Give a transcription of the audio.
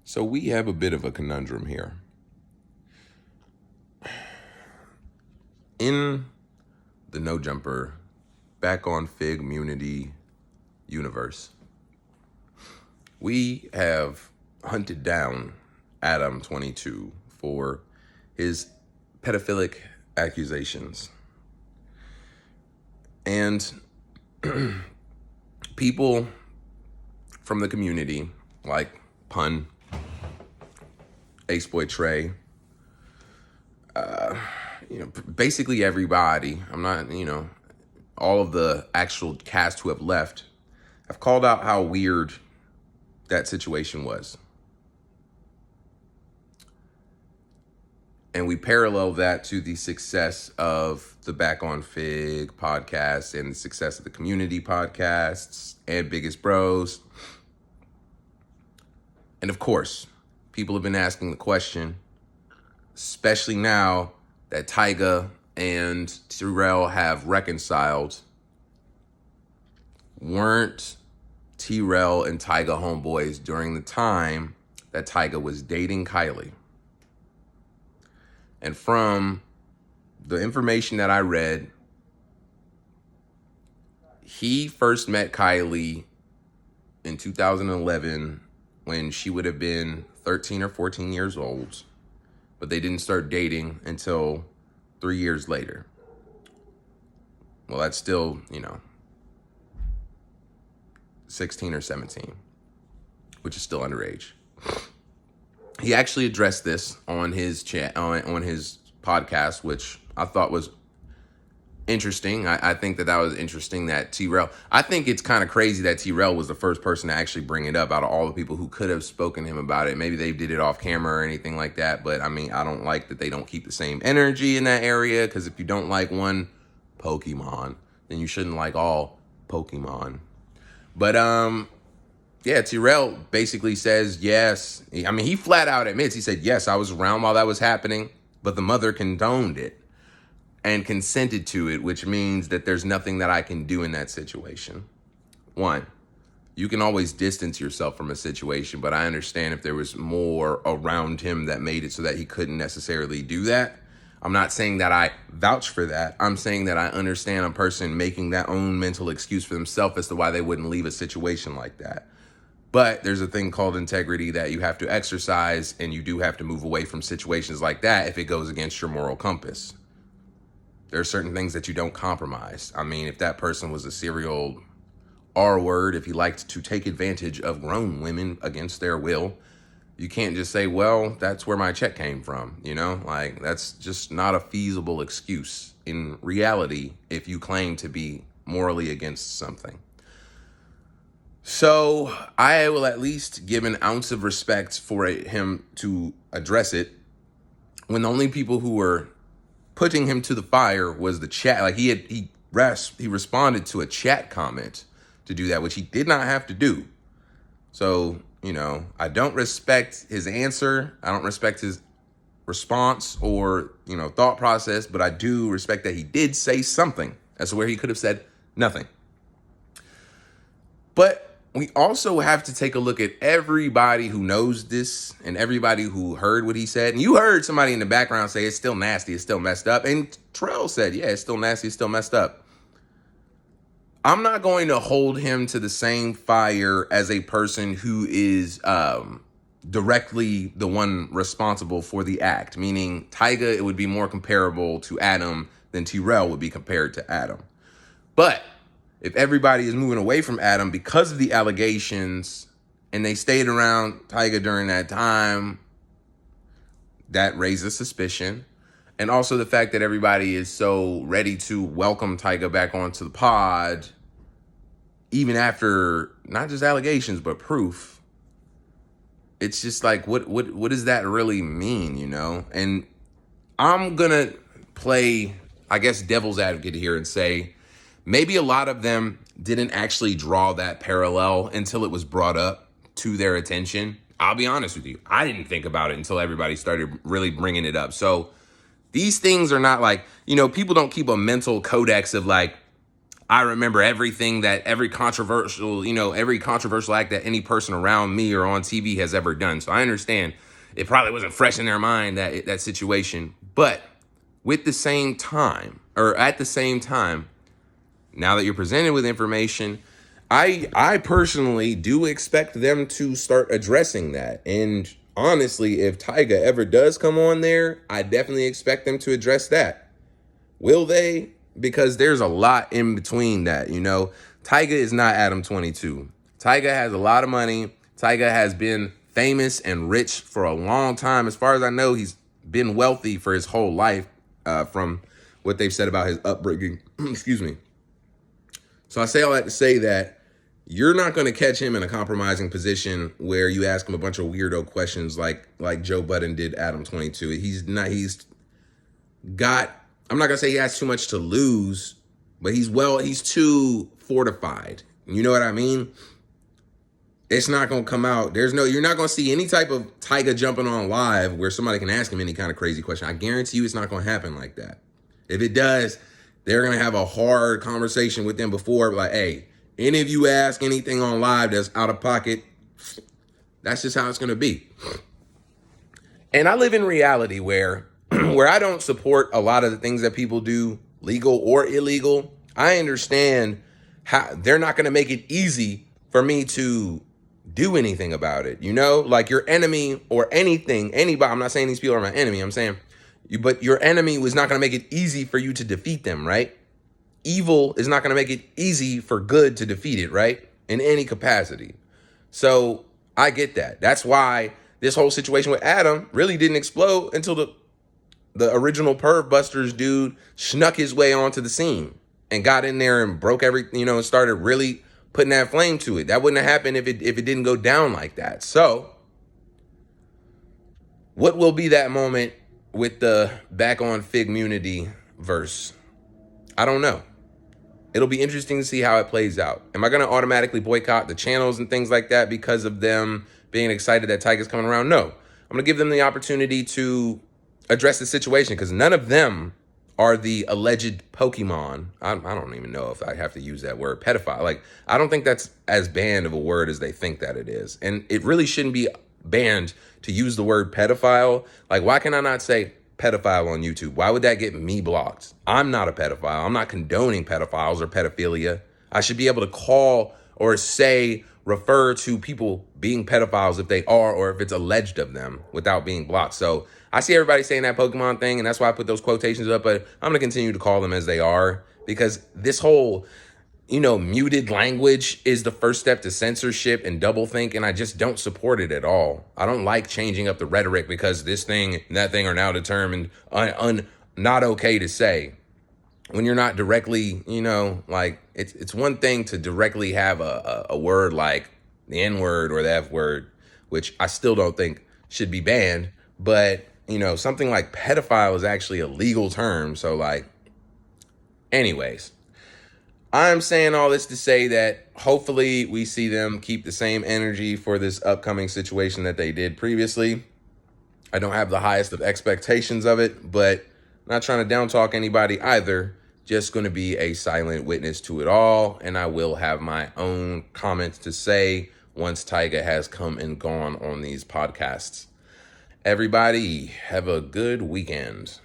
So we have a bit of a conundrum here. In the No Jumper Back on Fig Community universe, we have hunted down Adam 22 for his pedophilic accusations. And people from the community, like Pun, Ace Boy Trey, basically everybody, all of the actual cast who have left, have called out how weird that situation was. And we parallel that to the success of the Back on Fig podcast and the success of the community podcasts and Biggest Bros. And of course, people have been asking the question, especially now that Tyga and T-Rell have reconciled, weren't T-Rell and Tyga homeboys during the time that Tyga was dating Kylie? And from the information that I read, he first met Kylie in 2011 when she would have been 13 or 14 years old, but they didn't start dating until 3 years later. Well, that's still, 16 or 17, which is still underage. He actually addressed this on his on his podcast, which I thought was interesting. I think that was interesting that T-Rell, I think it's kind of crazy that T-Rell was the first person to actually bring it up out of all the people who could have spoken to him about it. Maybe they did it off camera or anything like that. But I don't like that they don't keep the same energy in that area. Because if you don't like one Pokemon, then you shouldn't like all Pokemon. But yeah, T-Rell basically says yes. He flat out admits, he said, yes, I was around while that was happening, but the mother condoned it and consented to it, which means that there's nothing that I can do in that situation. One, you can always distance yourself from a situation, but I understand if there was more around him that made it so that he couldn't necessarily do that. I'm not saying that I vouch for that. I'm saying that I understand a person making that own mental excuse for themselves as to why they wouldn't leave a situation like that. But there's a thing called integrity that you have to exercise, and you do have to move away from situations like that if it goes against your moral compass. There are certain things that you don't compromise. If that person was a serial R-word, if he liked to take advantage of grown women against their will, you can't just say, well, that's where my check came from, That's just not a feasible excuse in reality if you claim to be morally against something. So I will at least give an ounce of respect for him to address it when the only people who were putting him to the fire was the chat. He responded to a chat comment to do that, which he did not have to do. So, I don't respect his answer. I don't respect his response or, thought process, but I do respect that he did say something as to where he could have said nothing. But we also have to take a look at everybody who knows this and everybody who heard what he said. And you heard somebody in the background say it's still nasty, it's still messed up. And T-Rell said, yeah, it's still nasty, it's still messed up. I'm not going to hold him to the same fire as a person who is directly the one responsible for the act. Meaning Tyga, it would be more comparable to Adam than T-Rell would be compared to Adam. But if everybody is moving away from Adam because of the allegations and they stayed around Tyga during that time, that raises suspicion. And also the fact that everybody is so ready to welcome Tyga back onto the pod, even after not just allegations, but proof. It's just like, what does that really mean, And I'm going to play, I guess, devil's advocate here and say, maybe a lot of them didn't actually draw that parallel until it was brought up to their attention. I'll be honest with you. I didn't think about it until everybody started really bringing it up. So these things are not like, people don't keep a mental codex of like, I remember every controversial act that any person around me or on TV has ever done. So I understand it probably wasn't fresh in their mind, that situation. But at the same time, now that you're presented with information, I personally do expect them to start addressing that. And honestly, if Tyga ever does come on there, I definitely expect them to address that. Will they? Because there's a lot in between that, Tyga is not Adam 22. Tyga has a lot of money. Tyga has been famous and rich for a long time. As far as I know, he's been wealthy for his whole life, from what they've said about his upbringing. Excuse me. So I say all that to say that you're not going to catch him in a compromising position where you ask him a bunch of weirdo questions like Joe Budden did Adam 22. I'm not going to say he has too much to lose, but he's too fortified. You know what I mean? It's not going to come out. You're not going to see any type of Tyga jumping on live where somebody can ask him any kind of crazy question. I guarantee you it's not going to happen like that. If it does, they're going to have a hard conversation with them before, like, hey, any of you ask anything on live that's out of pocket, that's just how it's going to be. And I live in reality where I don't support a lot of the things that people do, legal or illegal. I understand how they're not going to make it easy for me to do anything about it. Like your enemy or anybody. I'm not saying these people are my enemy. I'm saying but your enemy was not going to make it easy for you to defeat them, right? Evil is not going to make it easy for good to defeat it, right? In any capacity. So I get that. That's why this whole situation with Adam really didn't explode until the original Perv Busters dude snuck his way onto the scene and got in there and broke and started really putting that flame to it. That wouldn't have happened if it didn't go down like that. So what will be that moment with the back on Figmunity verse? I don't know. It'll be interesting to see how it plays out. Am I going to automatically boycott the channels and things like that because of them being excited that Tyga's coming around? No. I'm going to give them the opportunity to address the situation because none of them are the alleged Pokemon. I don't even know if I have to use that word, pedophile. Like, I don't think that's as banned of a word as they think that it is. And it really shouldn't be banned to use the word pedophile. Like, why can I not say pedophile on YouTube? Why would that get me blocked? I'm not a pedophile. I'm not condoning pedophiles or pedophilia. I should be able to call or refer to people being pedophiles if they are or if it's alleged of them without being blocked. So I see everybody saying that Pokemon thing, and that's why I put those quotations up, but I'm going to continue to call them as they are because this whole, muted language is the first step to censorship and doublethink, and I just don't support it at all. I don't like changing up the rhetoric because this thing and that thing are now determined not okay to say. When you're not directly, like it's one thing to directly have a word like the N-word or the F-word, which I still don't think should be banned, but something like pedophile is actually a legal term. So anyways, I'm saying all this to say that hopefully we see them keep the same energy for this upcoming situation that they did previously. I don't have the highest of expectations of it, but I'm not trying to down talk anybody either. Just going to be a silent witness to it all. And I will have my own comments to say once Tyga has come and gone on these podcasts. Everybody, have a good weekend.